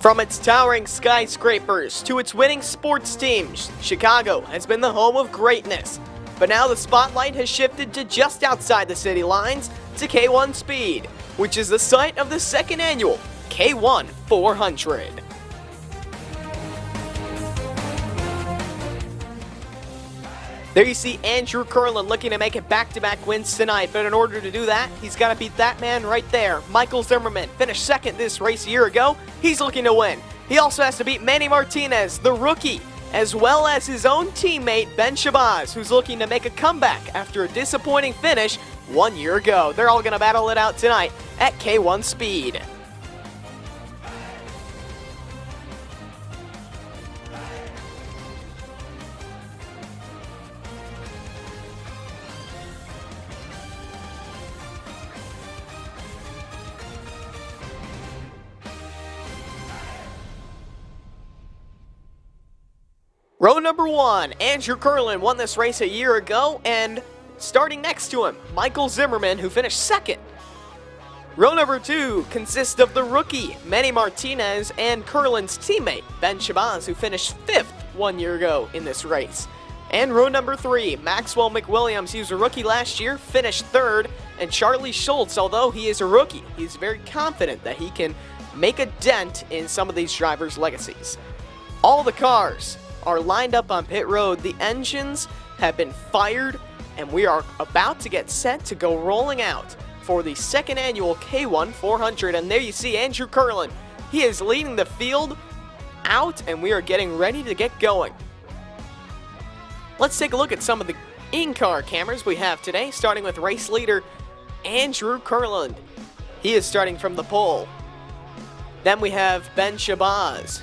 From its towering skyscrapers to its winning sports teams, Chicago has been the home of greatness. But now the spotlight has shifted to just outside the city lines to K1 Speed, which is the site of the second annual K1 400. There you see Andrew Curlin looking to make it back-to-back wins tonight, but in order to do that, he's got to beat that man right there. Michael Zimmerman finished second this race a year ago. He's looking to win. He also has to beat Manny Martinez, the rookie, as well as his own teammate Ben Shabazz, who's looking to make a comeback after a disappointing finish 1 year ago. They're all going to battle it out tonight at K1 Speed. Row number 1, Andrew Curlin won this race a year ago, and starting next to him, Michael Zimmerman, who finished second. Row number 2 consists of the rookie, Manny Martinez, and Curlin's teammate, Ben Shabazz, who finished 5th 1 year ago in this race. And row number 3, Maxwell McWilliams, he was a rookie last year, finished 3rd, and Charlie Schultz, although he is a rookie, he's very confident that he can make a dent in some of these drivers' legacies. All the cars are lined up on pit road. The engines have been fired, and we are about to get set to go rolling out for the second annual K1 400. And there you see Andrew Curlin. He is leading the field out, and we are getting ready to get going. Let's take a look at some of the in-car cameras we have today, starting with race leader Andrew Curlin. He is starting from the pole. Then we have Ben Shabazz,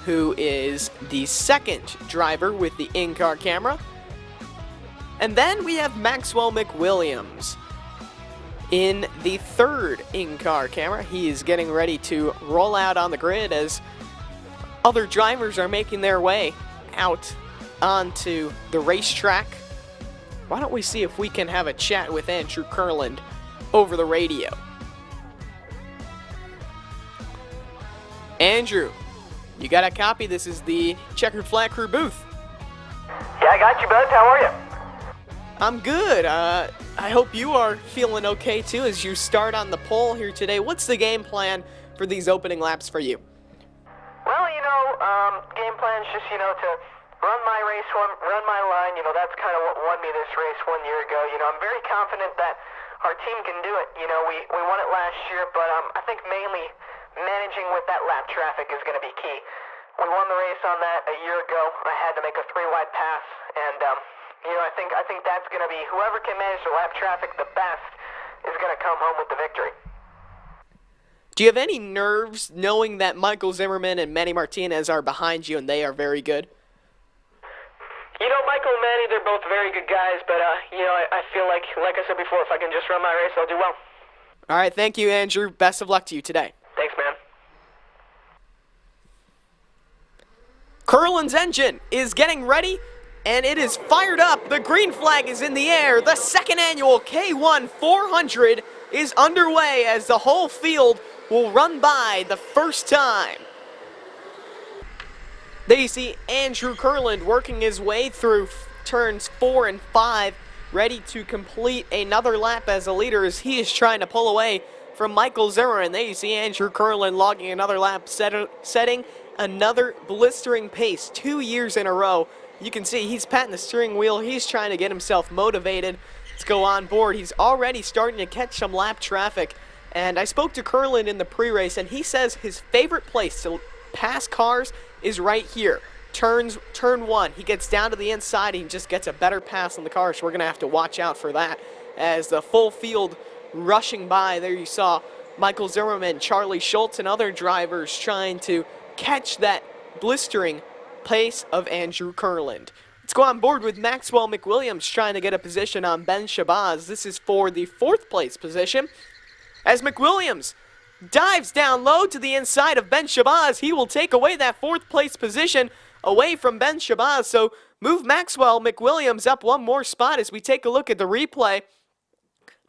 who is the second driver with the in-car camera. And then we have Maxwell McWilliams in the third in-car camera. He is getting ready to roll out on the grid as other drivers are making their way out onto the racetrack. Why don't we see if we can have a chat with Andrew Curlin over the radio? Andrew, you got a copy? This is the Checkered Flag Crew booth. Yeah, I got you, bud. How are you? I'm good. I hope you are feeling okay, too, as you start on the pole here today. What's the game plan for these opening laps for you? Well, game plan's just, to run my race, run my line. That's kind of what won me this race 1 year ago. I'm very confident that our team can do it. We won it last year, but I think mainly managing with that lap traffic is going to be key. We won the race on that a year ago. I had to make a 3-wide pass, and I think that's going to be whoever can manage the lap traffic the best is going to come home with the victory. Do you have any nerves knowing that Michael Zimmerman and Manny Martinez are behind you and they are very good? Michael and Manny, they're both very good guys, but I feel like I said before, if I can just run my race, I'll do well. All right, thank you, Andrew. Best of luck to you today. Thanks, man. Curlin's engine is getting ready, and it is fired up. The green flag is in the air. The second annual K1 400 is underway as the whole field will run by the first time. There you see Andrew Curlin working his way through turns 4 and 5, ready to complete another lap as a leader as he is trying to pull away from Michael Zimmerman. There you see Andrew Curlin logging another lap, setting another blistering pace 2 years in a row. You can see he's patting the steering wheel. He's trying to get himself motivated to go on board. He's already starting to catch some lap traffic. And I spoke to Curlin in the pre-race, and he says his favorite place to pass cars is right here. Turn 1. He gets down to the inside. He just gets a better pass on the car, so we're going to have to watch out for that as the full field rushing by. There you saw Michael Zimmerman, Charlie Schultz, and other drivers trying to catch that blistering pace of Andrew Curlin. Let's go on board with Maxwell McWilliams trying to get a position on Ben Shabazz. This is for the 4th place position. As McWilliams dives down low to the inside of Ben Shabazz, he will take away that 4th place position away from Ben Shabazz. So move Maxwell McWilliams up one more spot as we take a look at the replay.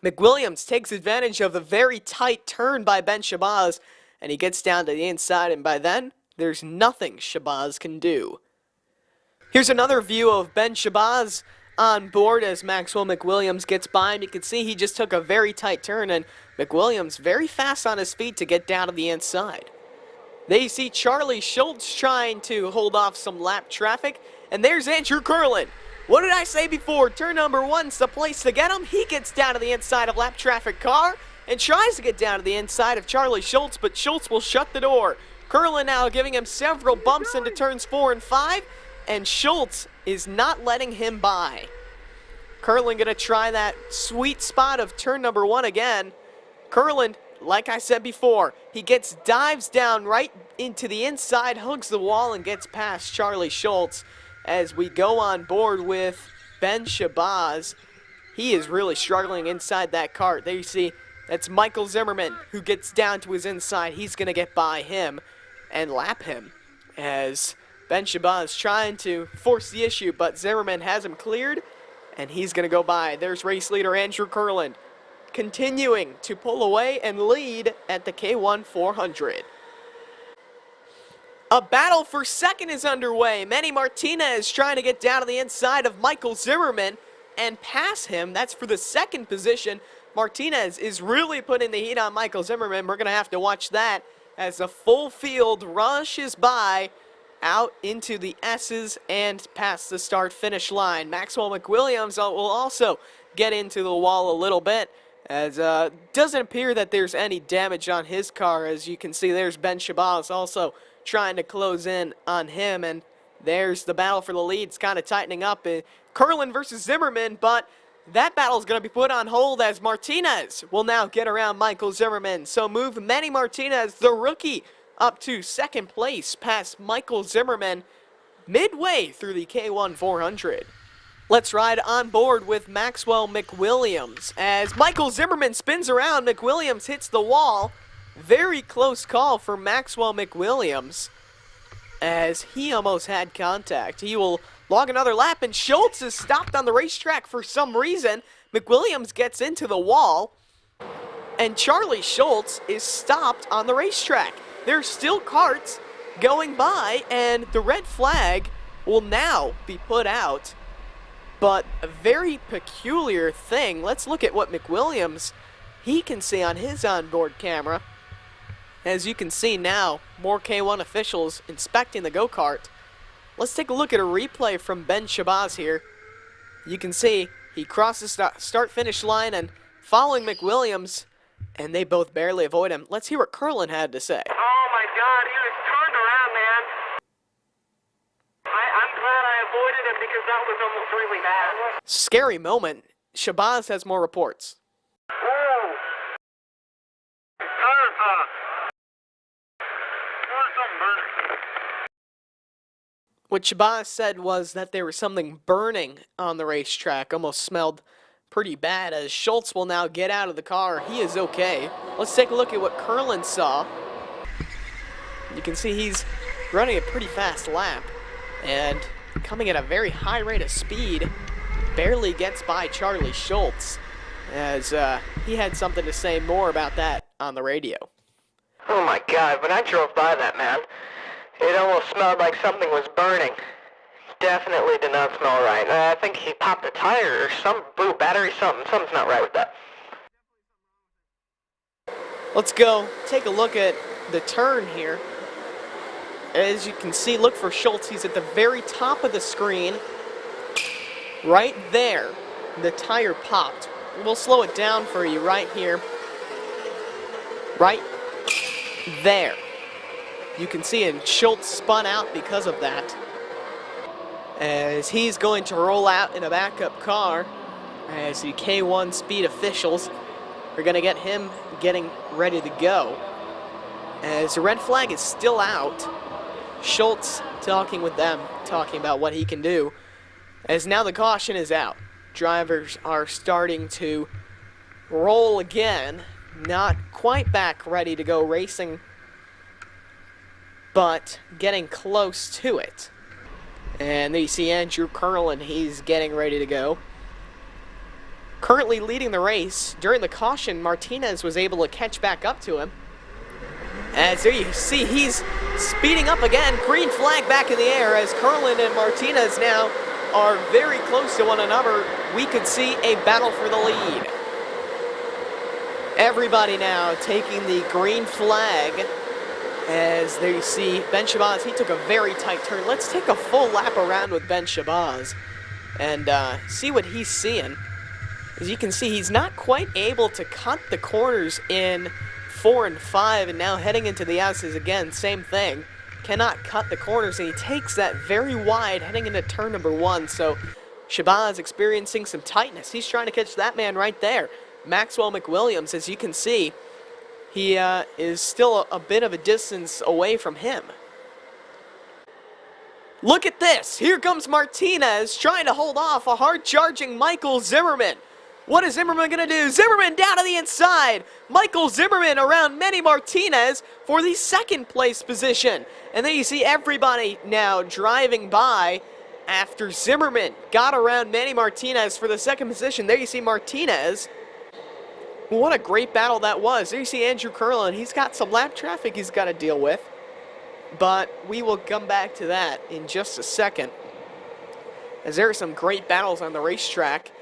McWilliams takes advantage of a very tight turn by Ben Shabazz and he gets down to the inside, and by then, there's nothing Shabazz can do. Here's another view of Ben Shabazz on board as Maxwell McWilliams gets by him. You can see he just took a very tight turn, and McWilliams very fast on his feet to get down to the inside. They see Charlie Schultz trying to hold off some lap traffic, and there's Andrew Kurland. What did I say before? Turn number 1's the place to get him. He gets down to the inside of lap traffic car and tries to get down to the inside of Charlie Schultz, but Schultz will shut the door. Kurland now giving him several bumps into turns 4 and 5, and Schultz is not letting him by. Kurland gonna try that sweet spot of turn number 1 again. Kurland, like I said before, he dives down right into the inside, hugs the wall, and gets past Charlie Schultz. As we go on board with Ben Shabazz, he is really struggling inside that cart. There you see, that's Michael Zimmerman who gets down to his inside. He's going to get by him and lap him as Ben Shabazz trying to force the issue, but Zimmerman has him cleared, and he's going to go by. There's race leader Andrew Kurland continuing to pull away and lead at the K1 400. A battle for second is underway. Manny Martinez trying to get down to the inside of Michael Zimmerman and pass him. That's for the second position. Martinez is really putting the heat on Michael Zimmerman. We're going to have to watch that as the full field rushes by out into the S's and past the start-finish line. Maxwell McWilliams will also get into the wall a little bit, as doesn't appear that there's any damage on his car. As you can see, there's Ben Shabazz also trying to close in on him, and there's the battle for the lead. It's kind of tightening up. Kurland versus Zimmerman, but that battle is going to be put on hold as Martinez will now get around Michael Zimmerman. So move Manny Martinez, the rookie, up to second place past Michael Zimmerman midway through the K1 400. Let's ride on board with Maxwell McWilliams. As Michael Zimmerman spins around, McWilliams hits the wall. Very close call for Maxwell McWilliams, as he almost had contact. He will log another lap, and Schultz is stopped on the racetrack for some reason. McWilliams gets into the wall, and Charlie Schultz is stopped on the racetrack. There's still carts going by, and the red flag will now be put out. But a very peculiar thing, let's look at what McWilliams, he can see on his onboard camera. As you can see now, more K1 officials inspecting the go-kart. Let's take a look at a replay from Ben Shabazz here. You can see he crosses the start-finish line and following McWilliams, and they both barely avoid him. Let's hear what Kurland had to say. Oh my God, he was turned around, man. I'm glad I avoided him because that was almost really bad. Scary moment. Shabazz has more reports. Whoa. What Shabazz said was that there was something burning on the racetrack. Almost smelled pretty bad, as Schultz will now get out of the car. He is okay. Let's take a look at what Kurland saw. You can see he's running a pretty fast lap and coming at a very high rate of speed. Barely gets by Charlie Schultz, as he had something to say more about that on the radio. Oh my God, when I drove by that, man, it almost smelled like something was burning. Definitely did not smell right. I think he popped a tire or some blew battery, something's not right with that. Let's go take a look at the turn here. As you can see, look for Schultz. He's at the very top of the screen. Right there, the tire popped. We'll slow it down for you right here. Right there. You can see, and Schultz spun out because of that, as he's going to roll out in a backup car, as the K1 speed officials are going to get him getting ready to go. As the red flag is still out, Schultz talking with them, talking about what he can do, as now the caution is out. Drivers are starting to roll again, not quite back ready to go racing, but getting close to it. And there you see Andrew Kurland, he's getting ready to go. Currently leading the race. During the caution, Martinez was able to catch back up to him, As there you see, he's speeding up again. Green flag back in the air as Curlin and Martinez now are very close to one another. We could see a battle for the lead. Everybody now taking the green flag. As there you see Ben Shabazz, he took a very tight turn. Let's take a full lap around with Ben Shabazz and see what he's seeing. As you can see, he's not quite able to cut the corners in 4 and 5, and now heading into the outsides again, same thing. Cannot cut the corners, and he takes that very wide heading into turn number 1. So Shabazz experiencing some tightness. He's trying to catch that man right there. Maxwell McWilliams, as you can see, he is still a bit of a distance away from him. Look at this. Here comes Martinez trying to hold off a hard-charging Michael Zimmerman. What is Zimmerman going to do? Zimmerman down to the inside. Michael Zimmerman around Manny Martinez for the second place position. And then you see everybody now driving by after Zimmerman got around Manny Martinez for the second position. There you see Martinez. What a great battle that was. There you see Andrew Curlin. He's got some lap traffic he's got to deal with. But we will come back to that in just a second, as there are some great battles on the racetrack,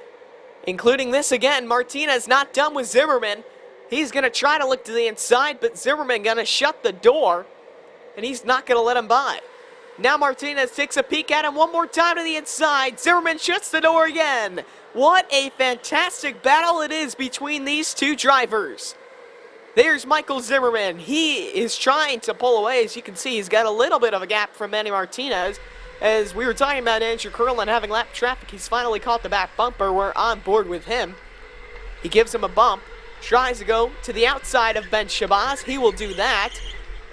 including this again. Martinez not done with Zimmerman. He's going to try to look to the inside, but Zimmerman going to shut the door, and he's not going to let him by. Now Martinez takes a peek at him one more time to the inside. Zimmerman shuts the door again. What a fantastic battle it is between these two drivers. There's Michael Zimmerman. He is trying to pull away. As you can see, he's got a little bit of a gap from Manny Martinez. As we were talking about Andrew Curlin having lap traffic, he's finally caught the back bumper. We're on board with him. He gives him a bump, tries to go to the outside of Ben Shabazz. He will do that.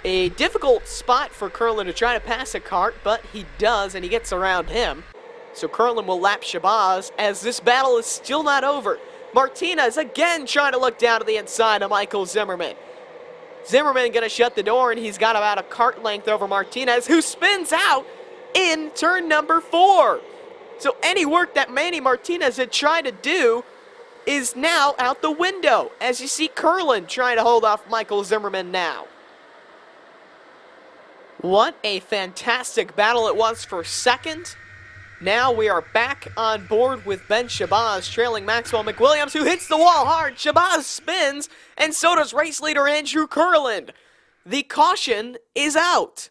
A difficult spot for Curlin to try to pass a kart, but he does, and he gets around him. So Curlin will lap Shabazz as this battle is still not over. Martinez again trying to look down to the inside of Michael Zimmerman. Zimmerman going to shut the door, and he's got about a kart length over Martinez, who spins out in turn number 4. So any work that Manny Martinez had tried to do is now out the window, as you see Curlin trying to hold off Michael Zimmerman now. What a fantastic battle it was for second. Now we are back on board with Ben Shabazz trailing Maxwell McWilliams, who hits the wall hard. Shabazz spins, and so does race leader Andrew Curlin. The caution is out.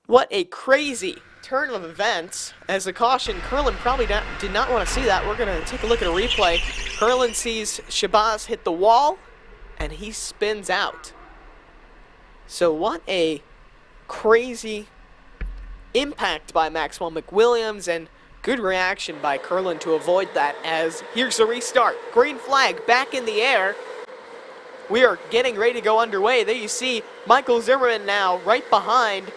What a crazy turn of events. As the caution, Curlin probably did not want to see that. We're going to take a look at a replay. Curlin sees Shabazz hit the wall, and he spins out. So what a crazy impact by Maxwell McWilliams, and good reaction by Curlin to avoid that, as here's the restart. Green flag back in the air. We are getting ready to go underway. There you see Michael Zimmerman now right behind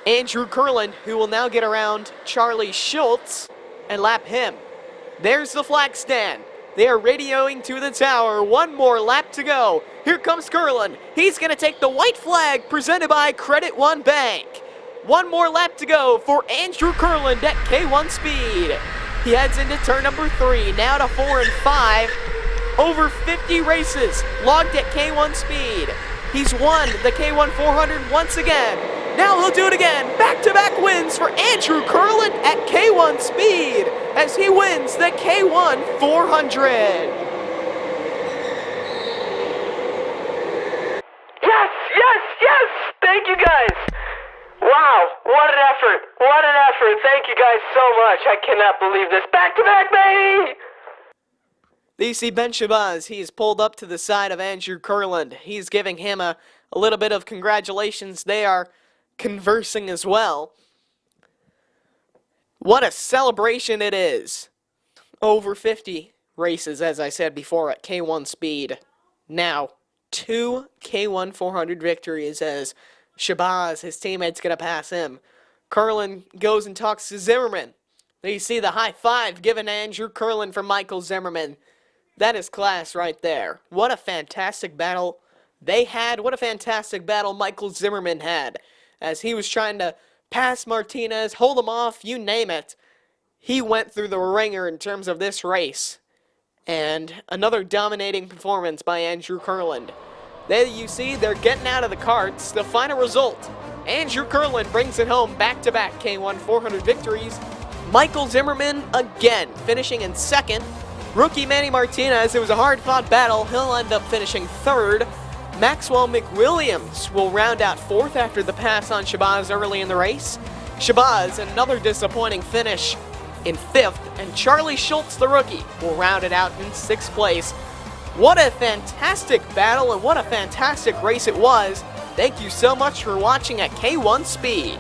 Andrew Curlin, who will now get around Charlie Schultz and lap him. There's the flag stand. They are radioing to the tower. One more lap to go. Here comes Curlin. He's going to take the white flag presented by Credit One Bank. One more lap to go for Andrew Curlin at K1 speed. He heads into turn number 3, now to 4 and 5. Over 50 races logged at K1 speed. He's won the K1 400 once again. Now he'll do it again. Back-to-back wins for Andrew Curlin at K1 speed as he wins the K1 400. Yes! Thank you guys. Wow, what an effort. What an effort. Thank you guys so much. I cannot believe this. Back-to-back, baby! There you see Ben Shabazz. He's pulled up to the side of Andrew Curlin. He's giving him a little bit of congratulations. They are conversing as well. What a celebration it is. Over 50 races, as I said before, at K1 speed. Now, 2 K1 400 victories as Shabazz, his teammate's going to pass him. Curlin goes and talks to Zimmerman. There you see the high five given to Andrew Curlin from Michael Zimmerman. That is class right there. What a fantastic battle they had. What a fantastic battle Michael Zimmerman had, as he was trying to pass Martinez, hold him off, you name it. He went through the ringer in terms of this race. And another dominating performance by Andrew Curlin. There you see, they're getting out of the carts. The final result, Andrew Kurland brings it home back-to-back K1 400 victories. Michael Zimmerman again finishing in second. Rookie Manny Martinez, it was a hard-fought battle. He'll end up finishing third. Maxwell McWilliams will round out fourth after the pass on Shabazz early in the race. Shabazz, another disappointing finish in fifth. And Charlie Schultz, the rookie, will round it out in sixth place. What a fantastic battle and what a fantastic race it was. Thank you so much for watching at K1 Speed.